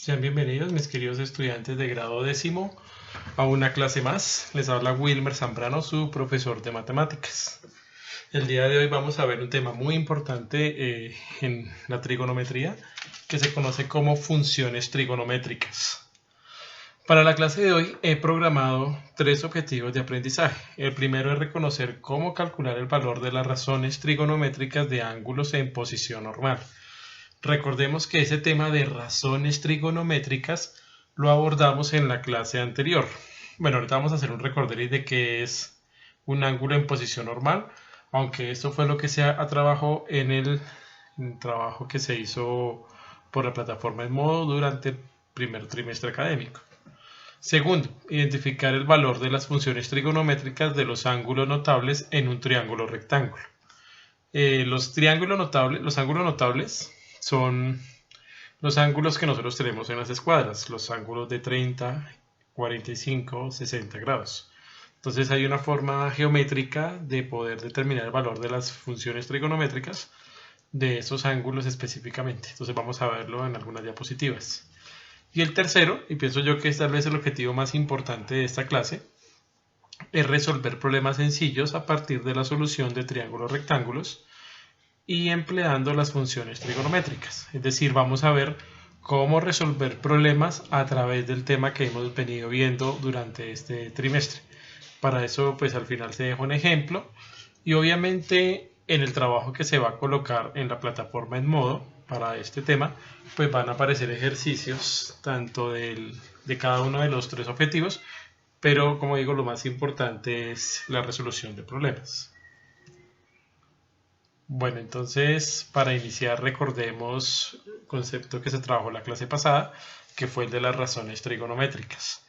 Sean bienvenidos mis queridos estudiantes de grado décimo a una clase más. Les habla Wilmer Zambrano, su profesor de matemáticas. El día de hoy vamos a ver un tema muy importante en la trigonometría que se conoce como funciones trigonométricas. Para la clase de hoy he programado 3 objetivos de aprendizaje. El primero es reconocer cómo calcular el valor de las razones trigonométricas de ángulos en posición normal. Recordemos que ese tema de razones trigonométricas lo abordamos en la clase anterior. Bueno, ahorita vamos a hacer un recorderis de qué es un ángulo en posición normal, aunque esto fue lo que se trabajó en el trabajo que se hizo por la plataforma Edmodo durante el primer trimestre académico. Segundo, identificar el valor de las funciones trigonométricas de los ángulos notables en un triángulo rectángulo. Los ángulos notables son los ángulos que nosotros tenemos en las escuadras, los ángulos de 30, 45, 60 grados. Entonces hay una forma geométrica de poder determinar el valor de las funciones trigonométricas de esos ángulos específicamente. Entonces vamos a verlo en algunas diapositivas. Y el tercero, y pienso yo que es tal vez el objetivo más importante de esta clase, es resolver problemas sencillos a partir de la solución de triángulos rectángulos y empleando las funciones trigonométricas. Es decir, vamos a ver cómo resolver problemas a través del tema que hemos venido viendo durante este trimestre. Para eso, pues al final se deja un ejemplo y obviamente en el trabajo que se va a colocar en la plataforma Edmodo para este tema, pues van a aparecer ejercicios tanto de cada uno de los 3 objetivos, pero como digo, lo más importante es la resolución de problemas. Bueno, entonces para iniciar recordemos el concepto que se trabajó en la clase pasada, que fue el de las razones trigonométricas.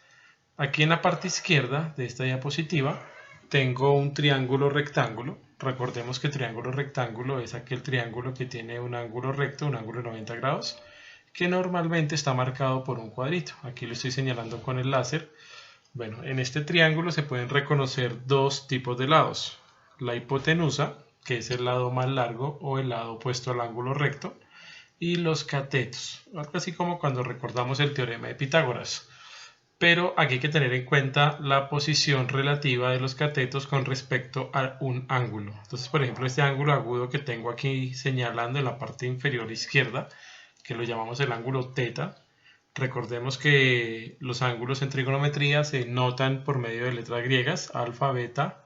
Aquí en la parte izquierda de esta diapositiva tengo un triángulo rectángulo. Recordemos que triángulo rectángulo es aquel triángulo que tiene un ángulo recto, un ángulo de 90 grados, que normalmente está marcado por un cuadrito. Aquí lo estoy señalando con el láser. Bueno, en este triángulo se pueden reconocer 2 tipos de lados. La hipotenusa, que es el lado más largo o el lado opuesto al ángulo recto, y los catetos, algo así como cuando recordamos el teorema de Pitágoras. Pero aquí hay que tener en cuenta la posición relativa de los catetos con respecto a un ángulo. Entonces, por ejemplo, este ángulo agudo que tengo aquí señalando en la parte inferior izquierda, que lo llamamos el ángulo teta. Recordemos que los ángulos en trigonometría se notan por medio de letras griegas, alfa, beta,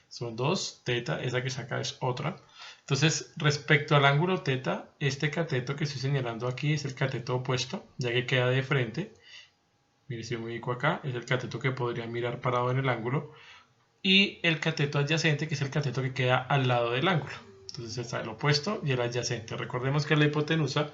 son 2, teta, esa que saca es otra. Entonces, respecto al ángulo teta, este cateto que estoy señalando aquí es el cateto opuesto, ya que queda de frente. Mire, si me ubico acá, es el cateto que podría mirar parado en el ángulo. Y el cateto adyacente, que es el cateto que queda al lado del ángulo. Entonces está el opuesto y el adyacente. Recordemos que la hipotenusa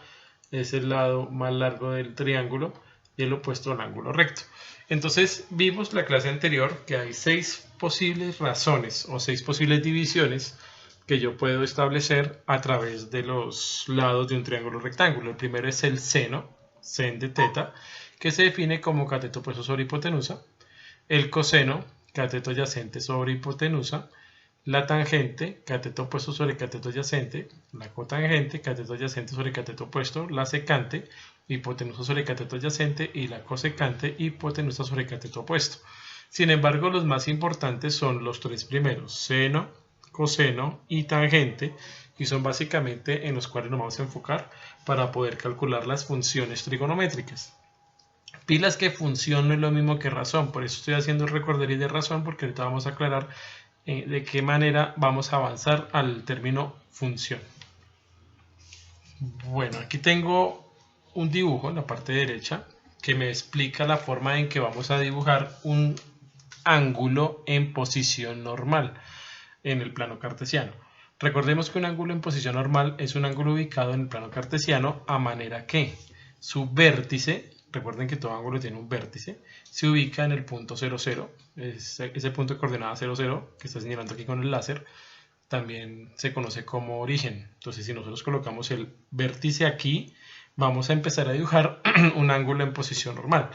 es el lado más largo del triángulo y el opuesto al ángulo recto. Entonces vimos la clase anterior que hay 6 posibles razones o 6 posibles divisiones que yo puedo establecer a través de los lados de un triángulo rectángulo. El primero es el seno, sen de teta, que se define como cateto opuesto sobre hipotenusa. El coseno, cateto adyacente sobre hipotenusa. La tangente, cateto opuesto sobre cateto adyacente. La cotangente, cateto adyacente sobre cateto opuesto. La secante, hipotenusa sobre cateto adyacente. Y la cosecante, hipotenusa sobre cateto opuesto. Sin embargo, los más importantes son los 3 primeros, seno, coseno y tangente, y son básicamente en los cuales nos vamos a enfocar para poder calcular las funciones trigonométricas. Pilas que función no es lo mismo que razón, por eso estoy haciendo el recorderis de razón, porque ahorita vamos a aclarar de qué manera vamos a avanzar al término función. Bueno, aquí tengo un dibujo en la parte derecha que me explica la forma en que vamos a dibujar un ángulo en posición normal en el plano cartesiano. Recordemos que un ángulo en posición normal es un ángulo ubicado en el plano cartesiano a manera que su vértice, recuerden que todo ángulo tiene un vértice, se ubica en el punto 0, 0, ese punto de coordenada 0, 0 que está señalando aquí con el láser, también se conoce como origen. Entonces, si nosotros colocamos el vértice aquí, vamos a empezar a dibujar un ángulo en posición normal.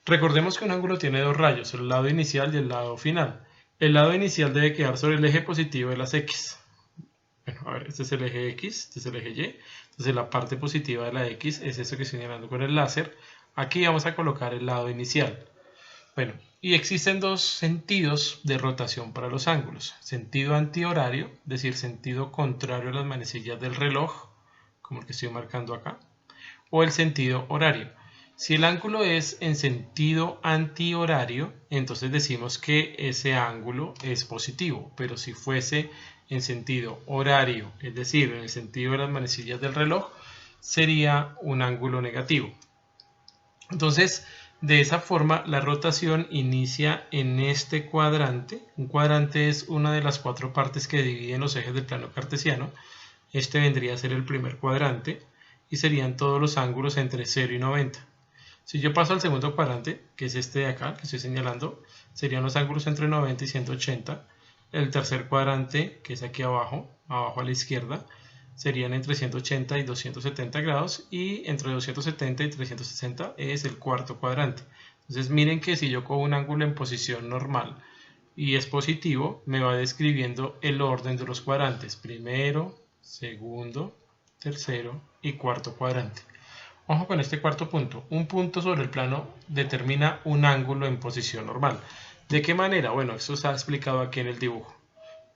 Recordemos que un ángulo tiene 2 rayos, el lado inicial y el lado final. El lado inicial debe quedar sobre el eje positivo de las X. Bueno, a ver, este es el eje X, este es el eje Y. Entonces la parte positiva de la X es eso que estoy señalando con el láser. Aquí vamos a colocar el lado inicial. Bueno, y existen dos sentidos de rotación para los ángulos. Sentido antihorario, es decir, sentido contrario a las manecillas del reloj, como el que estoy marcando acá, o el sentido horario. Si el ángulo es en sentido antihorario, entonces decimos que ese ángulo es positivo, pero si fuese en sentido horario, es decir, en el sentido de las manecillas del reloj, sería un ángulo negativo. Entonces, de esa forma, la rotación inicia en este cuadrante. Un cuadrante es una de las 4 partes que dividen los ejes del plano cartesiano. Este vendría a ser el primer cuadrante y serían todos los ángulos entre 0 y 90. Si yo paso al segundo cuadrante, que es este de acá, que estoy señalando, serían los ángulos entre 90 y 180. El tercer cuadrante, que es aquí abajo a la izquierda, serían entre 180 y 270 grados, y entre 270 y 360 es el cuarto cuadrante. Entonces miren que si yo cojo un ángulo en posición normal y es positivo, me va describiendo el orden de los cuadrantes: primero, segundo, tercero y cuarto cuadrante. Ojo con este cuarto punto. Un punto sobre el plano determina un ángulo en posición normal. ¿De qué manera? Bueno, eso está explicado aquí en el dibujo.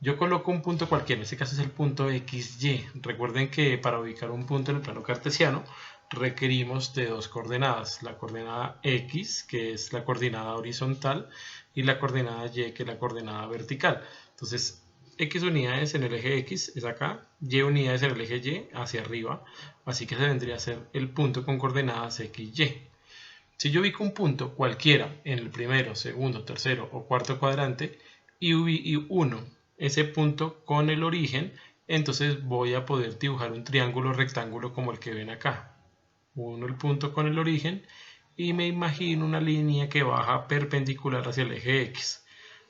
Yo coloco un punto cualquiera, en este caso es el punto XY. Recuerden que para ubicar un punto en el plano cartesiano requerimos de dos coordenadas: la coordenada X, que es la coordenada horizontal, y la coordenada Y, que es la coordenada vertical. Entonces, X unidades en el eje X es acá, Y unidades en el eje Y hacia arriba, así que se vendría a ser el punto con coordenadas X, Y. Si yo ubico un punto cualquiera en el primero, segundo, tercero o cuarto cuadrante y uno ese punto con el origen, entonces voy a poder dibujar un triángulo rectángulo como el que ven acá. Uno el punto con el origen y me imagino una línea que baja perpendicular hacia el eje X.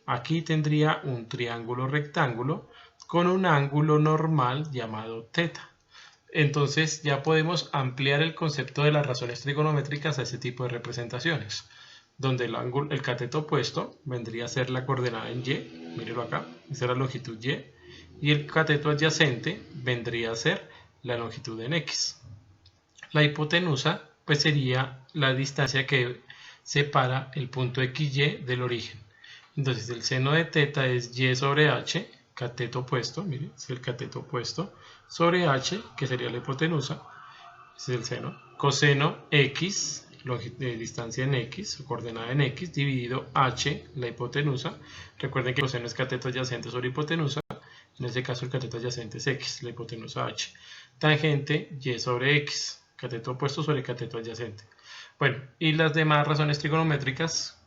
Aquí tendría un triángulo rectángulo con un ángulo normal llamado θ. Entonces ya podemos ampliar el concepto de las razones trigonométricas a ese tipo de representaciones, donde el cateto opuesto vendría a ser la coordenada en Y, mírenlo acá, esa es la longitud Y, y el cateto adyacente vendría a ser la longitud en X. La hipotenusa pues sería la distancia que separa el punto XY del origen. Entonces el seno de θ es Y sobre H, cateto opuesto, miren, es el cateto opuesto, sobre H, que sería la hipotenusa, ese es el seno, coseno X, distancia en X, o coordenada en X, dividido H, la hipotenusa. Recuerden que coseno es cateto adyacente sobre hipotenusa, en este caso el cateto adyacente es X, la hipotenusa H. Tangente Y sobre X, cateto opuesto sobre cateto adyacente. Bueno, y las demás razones trigonométricas,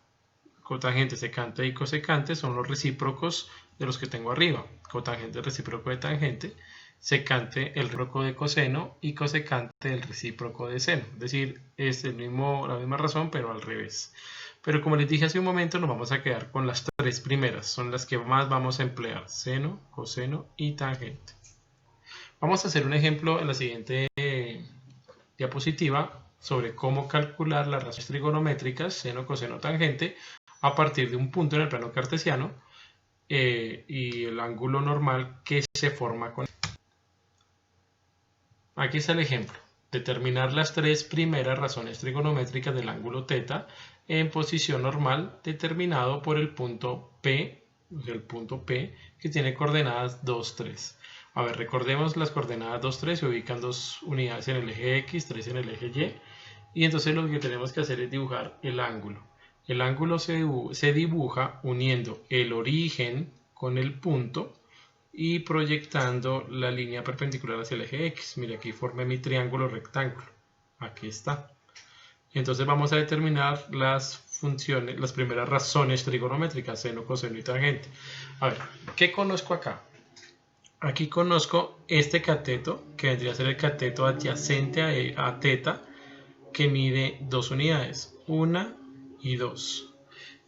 cotangente, secante y cosecante, son los recíprocos de los que tengo arriba. Cotangente el recíproco de tangente, secante el recíproco de coseno y cosecante el recíproco de seno. Es decir, es la misma razón, pero al revés. Pero como les dije hace un momento, nos vamos a quedar con las tres primeras. Son las que más vamos a emplear: seno, coseno y tangente. Vamos a hacer un ejemplo en la siguiente diapositiva sobre cómo calcular las razones trigonométricas, seno, coseno, tangente, a partir de un punto en el plano cartesiano y el ángulo normal que se forma con. Aquí está el ejemplo. Determinar las tres primeras razones trigonométricas del ángulo θ en posición normal determinado por el punto P, que tiene coordenadas 2, 3. A ver, recordemos las coordenadas 2, 3, se ubican 2 unidades en el eje X, 3 en el eje Y, y entonces lo que tenemos que hacer es dibujar el ángulo. El ángulo se dibuja uniendo el origen con el punto y proyectando la línea perpendicular hacia el eje X. Mire, aquí formé mi triángulo rectángulo. Aquí está. Entonces vamos a determinar las funciones, las primeras razones trigonométricas: seno, coseno y tangente. A ver, ¿qué conozco acá? Aquí conozco este cateto, que vendría a ser el cateto adyacente a θ, que mide 2 unidades, 1 y 2.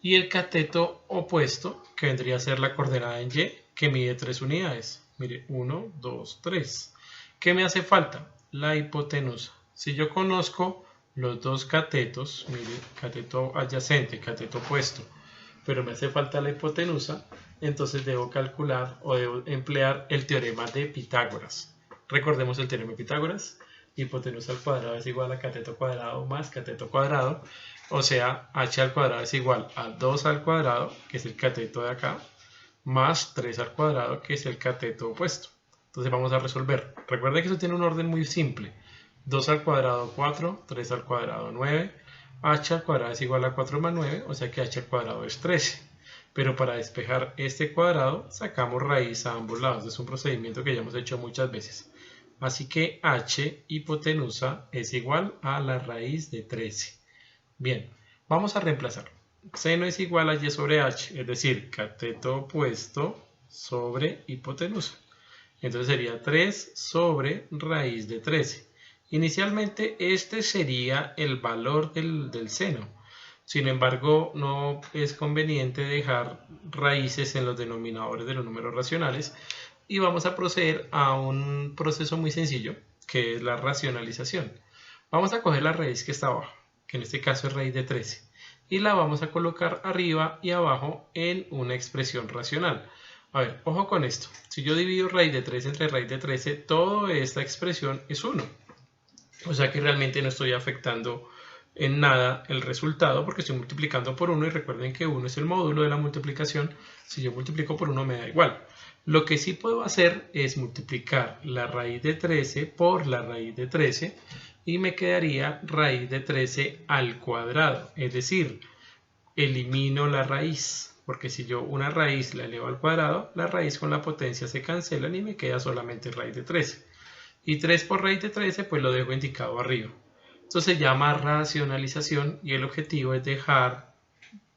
Y el cateto opuesto, que vendría a ser la coordenada en Y, que mide 3 unidades. Mire, 1, 2, 3. ¿Qué me hace falta? La hipotenusa. Si yo conozco los dos catetos, mire, cateto adyacente, cateto opuesto, pero me hace falta la hipotenusa, entonces debo calcular o debo emplear el teorema de Pitágoras. Recordemos el teorema de Pitágoras. hipotenusa al cuadrado es igual a cateto cuadrado más cateto cuadrado, o sea, h al cuadrado es igual a 2 al cuadrado, que es el cateto de acá, más 3 al cuadrado, que es el cateto opuesto. Entonces vamos a resolver. Recuerden que eso tiene un orden muy simple. 2 al cuadrado 4, 3 al cuadrado 9, h al cuadrado es igual a 4 más 9, o sea que h al cuadrado es 13. Pero para despejar este cuadrado sacamos raíz a ambos lados. Es un procedimiento que ya hemos hecho muchas veces. Así que h hipotenusa es igual a la raíz de 13. Bien, vamos a reemplazar. Seno es igual a y sobre h, es decir, cateto opuesto sobre hipotenusa. Entonces sería 3 sobre raíz de 13. Inicialmente este sería el valor del seno. Sin embargo, no es conveniente dejar raíces en los denominadores de los números racionales y vamos a proceder a un proceso muy sencillo, que es la racionalización. Vamos a coger la raíz que está abajo, que en este caso es raíz de 13, y la vamos a colocar arriba y abajo en una expresión racional. A ver, ojo con esto. Si yo divido raíz de 13 entre raíz de 13, toda esta expresión es 1. O sea que realmente no estoy afectando en nada el resultado porque estoy multiplicando por 1 y recuerden que 1 es el módulo de la multiplicación. Si yo multiplico por 1 me da igual. Lo que sí puedo hacer es multiplicar la raíz de 13 por la raíz de 13 y me quedaría raíz de 13 al cuadrado. Es decir, elimino la raíz. Porque si yo una raíz la elevo al cuadrado, la raíz con la potencia se cancelan y me queda solamente raíz de 13. Y 3 por raíz de 13 pues lo dejo indicado arriba. Esto se llama racionalización y el objetivo es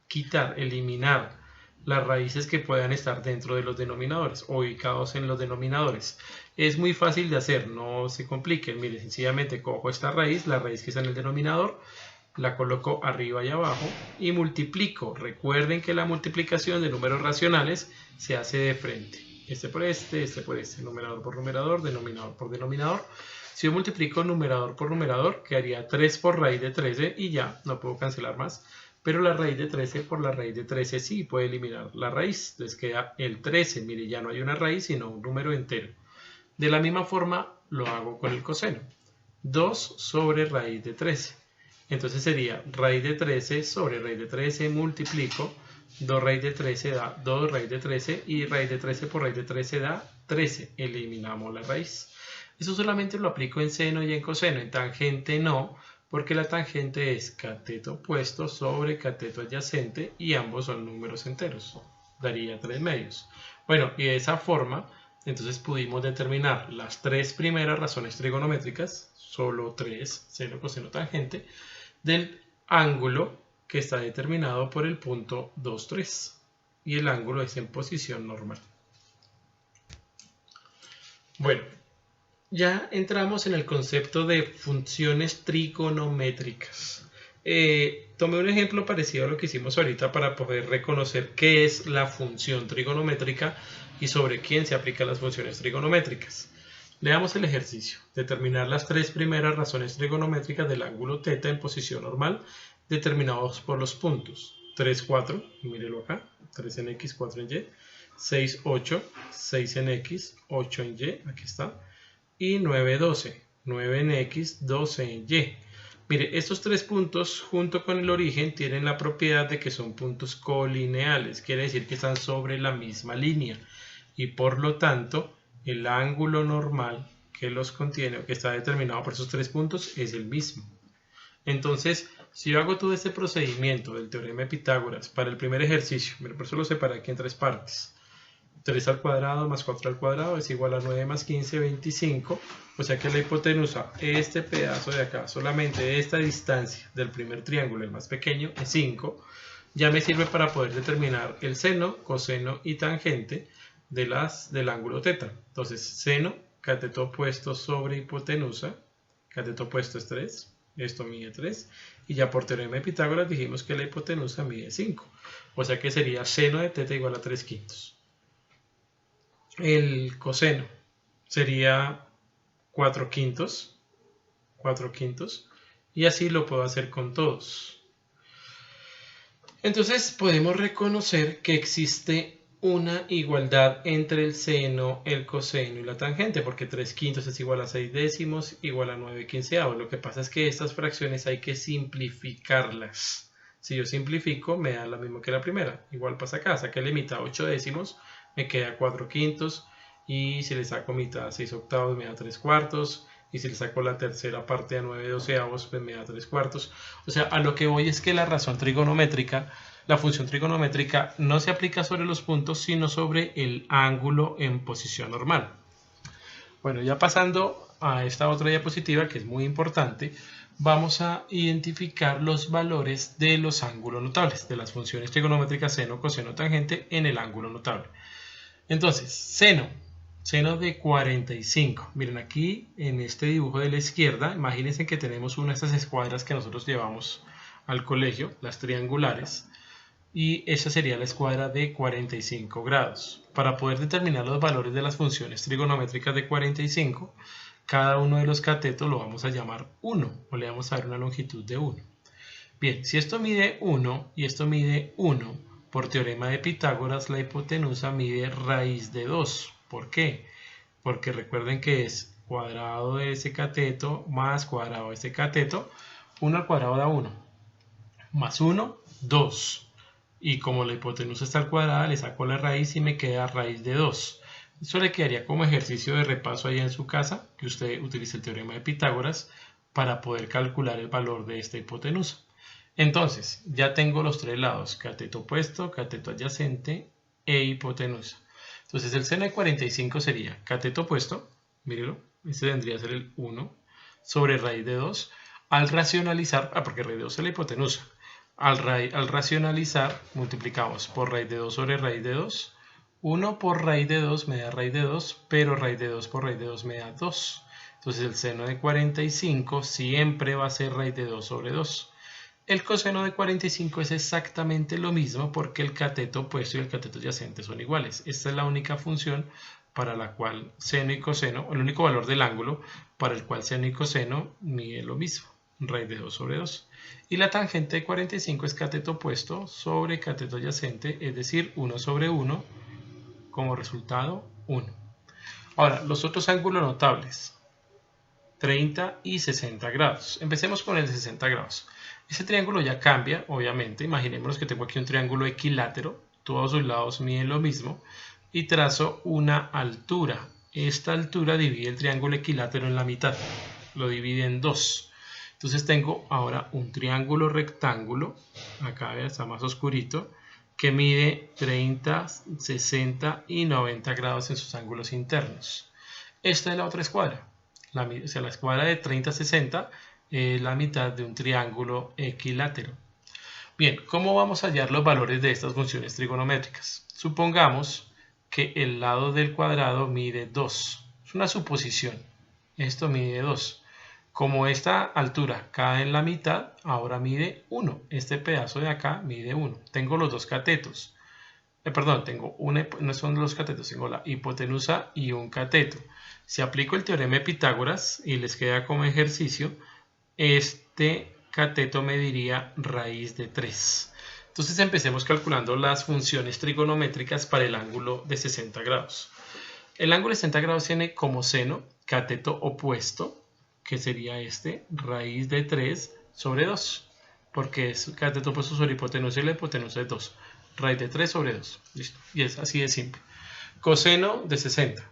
quitar, eliminar las raíces que puedan estar dentro de los denominadores o ubicados en los denominadores. Es muy fácil de hacer, no se compliquen. Mire, sencillamente cojo esta raíz, la raíz que está en el denominador, la coloco arriba y abajo y multiplico. Recuerden que la multiplicación de números racionales se hace de frente. Este por este por este, numerador por numerador, denominador por denominador. Si yo multiplico numerador por numerador, quedaría 3 por raíz de 13 y ya, no puedo cancelar más. Pero la raíz de 13 por la raíz de 13 sí puede eliminar la raíz. Entonces queda el 13. Mire, ya no hay una raíz, sino un número entero. De la misma forma lo hago con el coseno. 2 sobre raíz de 13. Entonces sería raíz de 13 sobre raíz de 13 multiplico. 2 raíz de 13 da 2 raíz de 13 y raíz de 13 por raíz de 13 da 13. Eliminamos la raíz. Eso solamente lo aplico en seno y en coseno. En tangente no, porque la tangente es cateto opuesto sobre cateto adyacente y ambos son números enteros. Daría 3 medios. Bueno, y de esa forma, entonces pudimos determinar las 3 primeras razones trigonométricas, solo 3, seno, coseno, tangente, del ángulo que está determinado por el punto 2, 3. Y el ángulo es en posición normal. Bueno, ya entramos en el concepto de funciones trigonométricas. Tomé un ejemplo parecido a lo que hicimos ahorita para poder reconocer qué es la función trigonométrica y sobre quién se aplican las funciones trigonométricas. Leamos el ejercicio. Determinar las 3 primeras razones trigonométricas del ángulo θ en posición normal determinados por los puntos 3, 4, mírelo acá, 3 en X, 4 en Y, 6, 8, 6 en X, 8 en Y, aquí está, y 9, 12, 9 en X, 12 en Y. Mire, estos 3 puntos junto con el origen tienen la propiedad de que son puntos colineales, quiere decir que están sobre la misma línea y por lo tanto el ángulo normal que los contiene o que está determinado por esos 3 puntos es el mismo. Entonces, si yo hago todo este procedimiento del teorema de Pitágoras para el primer ejercicio, por eso lo separé aquí en 3 partes. 3 al cuadrado más 4 al cuadrado es igual a 9 más 15, 25. O sea que la hipotenusa, este pedazo de acá, solamente esta distancia del primer triángulo, el más pequeño, es 5. Ya me sirve para poder determinar el seno, coseno y tangente del ángulo θ. Entonces, seno, cateto opuesto sobre hipotenusa, cateto opuesto es 3, esto mide 3, y ya por teorema de Pitágoras dijimos que la hipotenusa mide 5. O sea que sería seno de θ igual a 3 quintos. El coseno sería 4 quintos, y así lo puedo hacer con todos. Entonces podemos reconocer que existe una igualdad entre el seno, el coseno y la tangente, porque 3/5 es igual a 6/10 igual a 9/15. Lo que pasa es que estas fracciones hay que simplificarlas. Si yo simplifico, me da lo mismo que la primera. Igual pasa acá, saqué la mitad 8/10, me queda 4/5, y si le saco mitad a 6/8 me da 3/4, y si le saco la tercera parte a 9/12, pues me da 3/4. O sea, a lo que voy es que la razón trigonométrica, la función trigonométrica, no se aplica sobre los puntos, sino sobre el ángulo en posición normal. Bueno, ya pasando a esta otra diapositiva, que es muy importante, vamos a identificar los valores de los ángulos notables, de las funciones trigonométricas seno, coseno, tangente en el ángulo notable. Entonces, seno de 45. Miren aquí en este dibujo de la izquierda, imagínense que tenemos una de estas escuadras que nosotros llevamos al colegio, las triangulares, y esa sería la escuadra de 45 grados. Para poder determinar los valores de las funciones trigonométricas de 45, cada uno de los catetos lo vamos a llamar 1, o le vamos a dar una longitud de 1. Bien, si esto mide 1 y esto mide 1, por teorema de Pitágoras, la hipotenusa mide raíz de 2. ¿Por qué? Porque recuerden que es cuadrado de ese cateto más cuadrado de ese cateto. 1 al cuadrado da 1. Más 1, 2. Y como la hipotenusa está al cuadrado, le saco la raíz y me queda raíz de 2. Eso le quedaría como ejercicio de repaso allá en su casa, que usted utilice el teorema de Pitágoras para poder calcular el valor de esta hipotenusa. Entonces, ya tengo los tres lados, cateto opuesto, cateto adyacente e hipotenusa. Entonces, el seno de 45 sería cateto opuesto, mírelo, este vendría a ser el 1, sobre raíz de 2. Al racionalizar, porque raíz de 2 es la hipotenusa, al racionalizar, multiplicamos por raíz de 2 sobre raíz de 2. 1 por raíz de 2 me da raíz de 2, pero raíz de 2 por raíz de 2 me da 2. Entonces, el seno de 45 siempre va a ser raíz de 2 sobre 2. El coseno de 45 es exactamente lo mismo porque el cateto opuesto y el cateto adyacente son iguales. Esta es la única función para la cual seno y coseno, el único valor del ángulo para el cual seno y coseno mide lo mismo, raíz de 2 sobre 2. Y la tangente de 45 es cateto opuesto sobre cateto adyacente, es decir, 1 sobre 1, como resultado 1. Ahora, los otros ángulos notables, 30 y 60 grados. Empecemos con el de 60 grados. Ese triángulo ya cambia, obviamente. Imaginémonos que tengo aquí un triángulo equilátero, todos sus lados miden lo mismo, y trazo una altura. Esta altura divide el triángulo equilátero en la mitad, lo divide en 2. Entonces tengo ahora un triángulo rectángulo, acá está más oscurito, que mide 30, 60 y 90 grados en sus ángulos internos. Esta es la otra escuadra, la escuadra de 30, 60, la mitad de un triángulo equilátero. Bien, ¿cómo vamos a hallar los valores de estas funciones trigonométricas? Supongamos que el lado del cuadrado mide 2. Es una suposición. Esto mide 2. Como esta altura cae en la mitad, ahora mide 1. Este pedazo de acá mide 1. Tengo los dos catetos. Tengo no son los catetos, tengo la hipotenusa y un cateto. Si aplico el teorema de Pitágoras y les queda como ejercicio, este cateto mediría raíz de 3. Entonces empecemos calculando las funciones trigonométricas para el ángulo de 60 grados. El ángulo de 60 grados tiene como seno cateto opuesto, que sería raíz de 3 sobre 2, porque es cateto opuesto sobre hipotenusa y la hipotenusa es 2. Raíz de 3 sobre 2. Listo. Y es así de simple. Coseno de 60.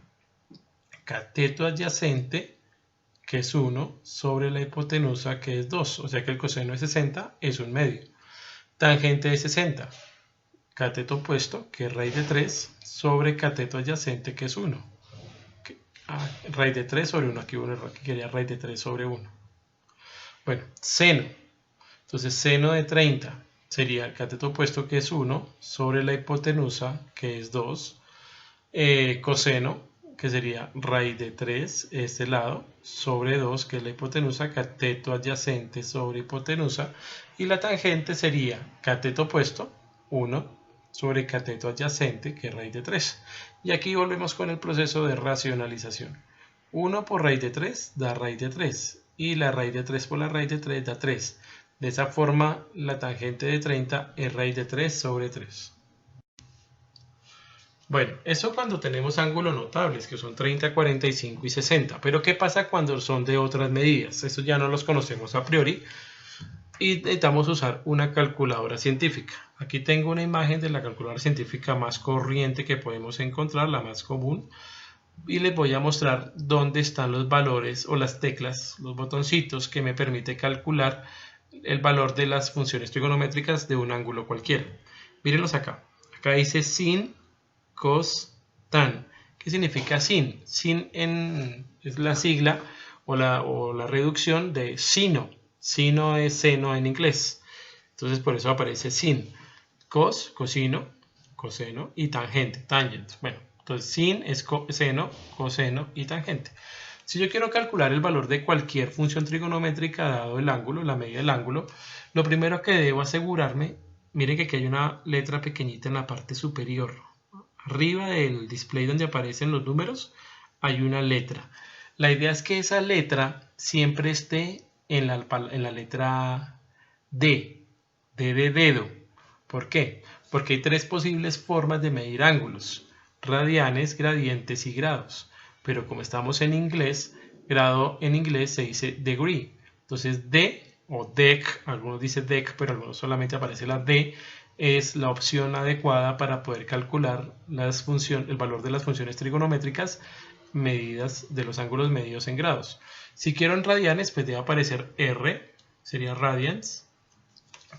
Cateto adyacente, que es 1, sobre la hipotenusa, que es 2. O sea que el coseno de 60 es 1 medio. Tangente de 60. Cateto opuesto, que es raíz de 3, sobre cateto adyacente, que es 1. Raíz de 3 sobre 1. Aquí quería raíz de 3 sobre 1. Bueno, seno. Entonces, seno de 30 sería el cateto opuesto, que es 1, sobre la hipotenusa, que es 2. Coseno, que sería raíz de 3, este lado, sobre 2, que es la hipotenusa, cateto adyacente sobre hipotenusa. Y la tangente sería cateto opuesto, 1, sobre cateto adyacente, que es raíz de 3. Y aquí volvemos con el proceso de racionalización. 1 por raíz de 3 da raíz de 3. Y la raíz de 3 por la raíz de 3 da 3. De esa forma, la tangente de 30 es raíz de 3 sobre 3. Bueno, eso cuando tenemos ángulos notables, que son 30, 45 y 60. Pero ¿qué pasa cuando son de otras medidas? Eso ya no los conocemos a priori y necesitamos usar una calculadora científica. Aquí tengo una imagen de la calculadora científica más corriente que podemos encontrar, la más común. Y les voy a mostrar dónde están los valores o las teclas, los botoncitos que me permite calcular el valor de las funciones trigonométricas de un ángulo cualquiera. Mírenlos acá. Acá dice sin, cos, tan. ¿Qué significa sin? Sin es la sigla o la reducción de sino. Sino es seno en inglés. Entonces por eso aparece sin. Cos, cosino, coseno y tangente, tangent. Bueno, entonces sin es seno, coseno y tangente. Si yo quiero calcular el valor de cualquier función trigonométrica dado el ángulo, la medida del ángulo, lo primero que debo asegurarme, miren que aquí hay una letra pequeñita en la parte superior. Arriba del display donde aparecen los números hay una letra. La idea es que esa letra siempre esté en la letra D, D de dedo. ¿Por qué? Porque hay tres posibles formas de medir ángulos: radianes, gradientes y grados. Pero como estamos en inglés, grado en inglés se dice degree. Entonces D o dec, algunos dicen dec, pero algunos solamente aparece la D, es la opción adecuada para poder calcular el valor de las funciones trigonométricas medidas de los ángulos medidos en grados. Si quiero en radianes, pues debe aparecer R, sería radians.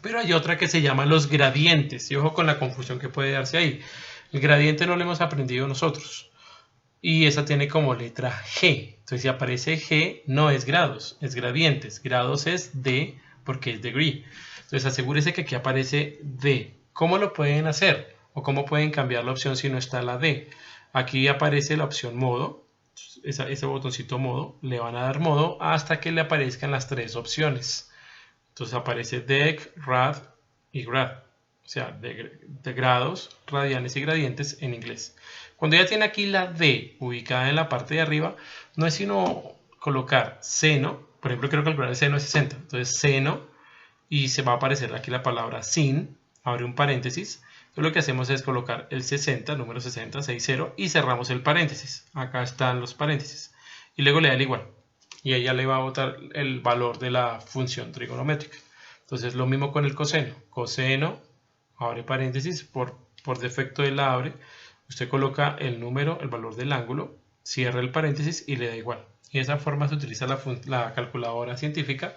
Pero hay otra que se llama los gradientes, y ojo con la confusión que puede darse ahí. El gradiente no lo hemos aprendido nosotros, y esa tiene como letra G. Entonces si aparece G, no es grados, es gradientes. Grados es D, porque es degree. Entonces asegúrese que aquí aparece D. ¿Cómo lo pueden hacer? ¿O cómo pueden cambiar la opción si no está la D? Aquí aparece la opción modo, ese botoncito modo, le van a dar modo hasta que le aparezcan las tres opciones. Entonces aparece dec, rad y grad, o sea, de grados, radianes y gradientes en inglés. Cuando ya tiene aquí la D ubicada en la parte de arriba, no es sino colocar seno. Por ejemplo, quiero calcular el seno de 60. Entonces seno, y se va a aparecer aquí la palabra sin, abre un paréntesis. Entonces lo que hacemos es colocar el 60, número 60, 60, y cerramos el paréntesis. Acá están los paréntesis. Y luego le da el igual. Y ella le va a botar el valor de la función trigonométrica. Entonces lo mismo con el coseno. Coseno, abre paréntesis, por defecto él la abre. Usted coloca el número, el valor del ángulo, cierra el paréntesis y le da igual. Y de esa forma se utiliza la calculadora científica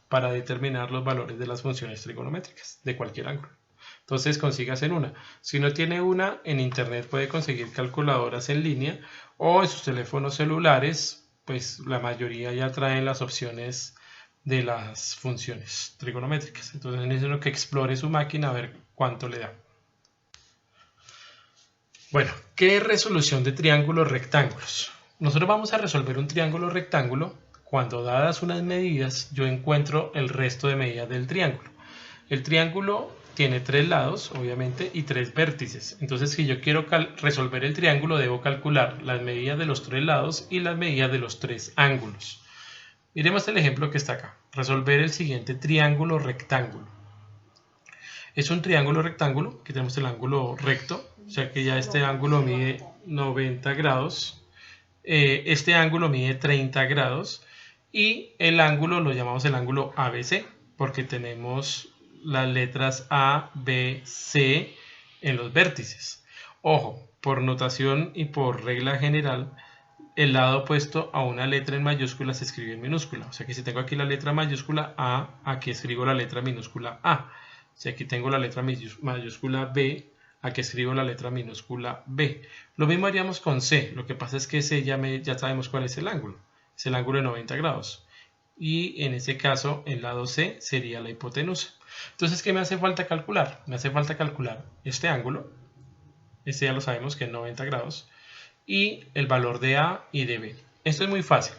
para determinar los valores de las funciones trigonométricas de cualquier ángulo. Entonces consígase una. Si no tiene una, en internet puede conseguir calculadoras en línea, o en sus teléfonos celulares, pues la mayoría ya traen las opciones de las funciones trigonométricas. Entonces necesito que explore su máquina a ver cuánto le da. Bueno, ¿qué es resolución de triángulos rectángulos? Nosotros vamos a resolver un triángulo rectángulo cuando, dadas unas medidas, yo encuentro el resto de medidas del triángulo. El triángulo tiene tres lados, obviamente, y tres vértices. Entonces, si yo quiero resolver el triángulo, debo calcular las medidas de los tres lados y las medidas de los tres ángulos. Miremos el ejemplo que está acá. Resolver el siguiente triángulo rectángulo. Es un triángulo rectángulo, que tenemos el ángulo recto, o sea que ya este ángulo mide 90 grados, este ángulo mide 30 grados, y el ángulo lo llamamos el ángulo ABC, porque tenemos las letras A, B, C en los vértices. Ojo, por notación y por regla general, el lado opuesto a una letra en mayúscula se escribe en minúscula. O sea que si tengo aquí la letra mayúscula A, aquí escribo la letra minúscula A. Si aquí tengo la letra mayúscula B, aquí escribo la letra minúscula B. Lo mismo haríamos con C. Lo que pasa es que C ya sabemos cuál es el ángulo. Es el ángulo de 90 grados. Y en ese caso, el lado C sería la hipotenusa. Entonces, ¿qué me hace falta calcular? Me hace falta calcular este ángulo. Este ya lo sabemos que es 90 grados. Y el valor de A y de B. Esto es muy fácil.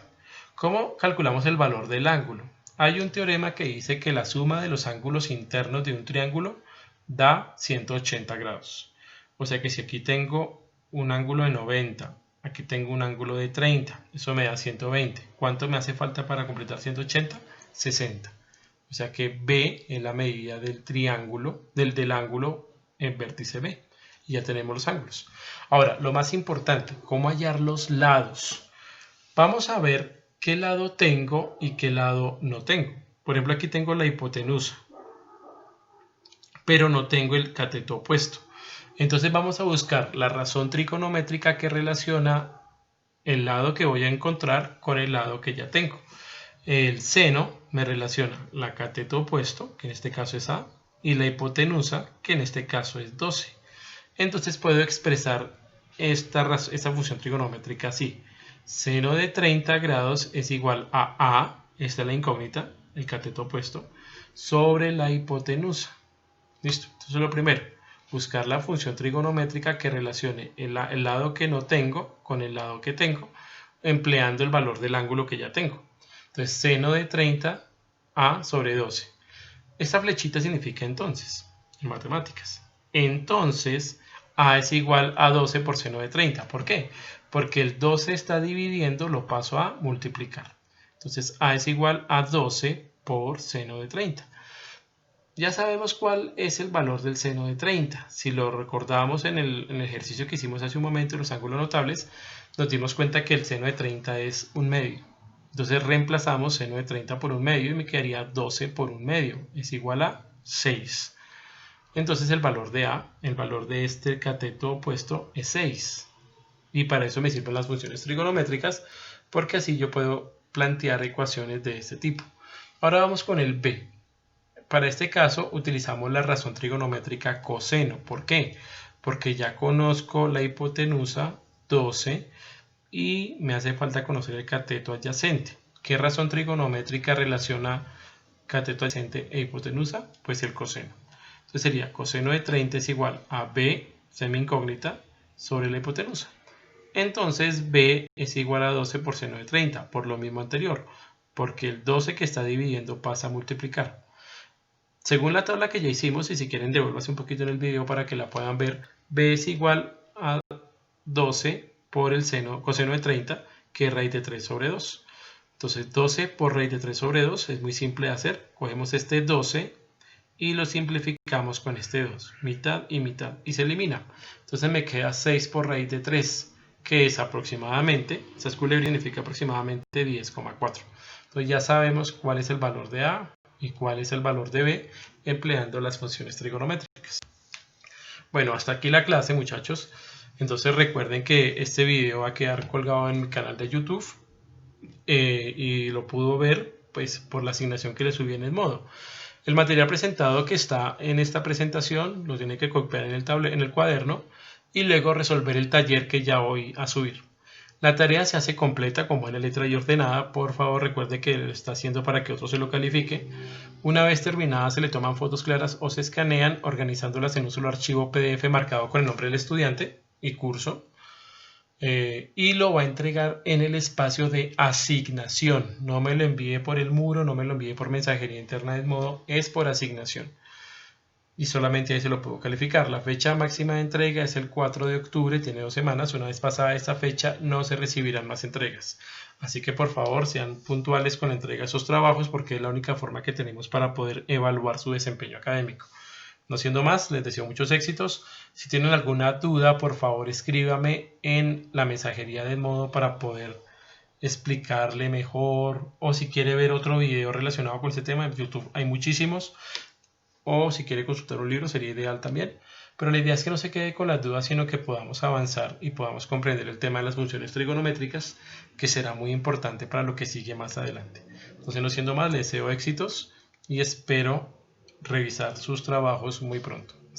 ¿Cómo calculamos el valor del ángulo? Hay un teorema que dice que la suma de los ángulos internos de un triángulo da 180 grados. O sea que si aquí tengo un ángulo de 90, aquí tengo un ángulo de 30, eso me da 120. ¿Cuánto me hace falta para completar 180? 60. O sea que B es la medida del triángulo, del ángulo en vértice B. y ya tenemos los ángulos. Ahora, lo más importante, ¿cómo hallar los lados? Vamos a ver qué lado tengo y qué lado no tengo. Por ejemplo, aquí tengo la hipotenusa, pero no tengo el cateto opuesto. Entonces vamos a buscar la razón trigonométrica que relaciona el lado que voy a encontrar con el lado que ya tengo. El seno me relaciona la cateto opuesto, que en este caso es A, y la hipotenusa, que en este caso es 12. Entonces puedo expresar esta función trigonométrica así. Seno de 30 grados es igual a A, esta es la incógnita, el cateto opuesto, sobre la hipotenusa. Listo, entonces lo primero, buscar la función trigonométrica que relacione el lado que no tengo con el lado que tengo, empleando el valor del ángulo que ya tengo. Entonces, seno de 30, A sobre 12. Esta flechita significa entonces, en matemáticas. Entonces, A es igual a 12 por seno de 30. ¿Por qué? Porque el 12 está dividiendo, lo paso a multiplicar. Entonces, A es igual a 12 por seno de 30. Ya sabemos cuál es el valor del seno de 30. Si lo recordamos en el ejercicio que hicimos hace un momento, los ángulos notables, nos dimos cuenta que el seno de 30 es 1/2. Entonces reemplazamos seno de 30 por 1/2 y me quedaría 12 por 1/2 es igual a 6. Entonces el valor de A, el valor de este cateto opuesto es 6. Y para eso me sirven las funciones trigonométricas, porque así yo puedo plantear ecuaciones de este tipo. Ahora vamos con el B. Para este caso utilizamos la razón trigonométrica coseno. ¿Por qué? Porque ya conozco la hipotenusa 12 y me hace falta conocer el cateto adyacente. ¿Qué razón trigonométrica relaciona cateto adyacente e hipotenusa? Pues el coseno. Entonces sería coseno de 30 es igual a B, semi incógnita, sobre la hipotenusa. Entonces B es igual a 12 por seno de 30, por lo mismo anterior, porque el 12 que está dividiendo pasa a multiplicar. Según la tabla que ya hicimos, y si quieren devuélvase un poquito en el video para que la puedan ver, B es igual a 12 por el coseno de 30, que es raíz de 3 sobre 2. Entonces 12 por raíz de 3 sobre 2 es muy simple de hacer. Cogemos este 12 y lo simplificamos con este 2, mitad y mitad, y se elimina. Entonces me queda 6 por raíz de 3, que es aproximadamente, esa culebrilla significa aproximadamente 10,4. Entonces ya sabemos cuál es el valor de A y cuál es el valor de B empleando las funciones trigonométricas. Bueno, hasta aquí la clase, muchachos. Entonces recuerden que este video va a quedar colgado en mi canal de YouTube y lo pudo ver pues por la asignación que le subí en el modo. El material presentado que está en esta presentación lo tiene que copiar en el cuaderno y luego resolver el taller que ya voy a subir. La tarea se hace completa con buena letra y ordenada. Por favor recuerde que lo está haciendo para que otro se lo califique. Una vez terminada se le toman fotos claras o se escanean organizándolas en un solo archivo PDF marcado con el nombre del estudiante y curso. Y lo va a entregar en el espacio de asignación. No me lo envíe por el muro, no me lo envíe por mensajería interna del modo, es por asignación. Y solamente ahí se lo puedo calificar. La fecha máxima de entrega es el 4 de octubre, tiene 2 semanas. Una vez pasada esta fecha no se recibirán más entregas. Así que por favor sean puntuales con la entrega de esos trabajos porque es la única forma que tenemos para poder evaluar su desempeño académico. No siendo más, les deseo muchos éxitos. Si tienen alguna duda, por favor escríbame en la mensajería del modo para poder explicarle mejor. O si quiere ver otro video relacionado con este tema, en YouTube hay muchísimos. O si quiere consultar un libro sería ideal también. Pero la idea es que no se quede con las dudas, sino que podamos avanzar y podamos comprender el tema de las funciones trigonométricas, que será muy importante para lo que sigue más adelante. Entonces, no siendo más, les deseo éxitos y espero revisar sus trabajos muy pronto.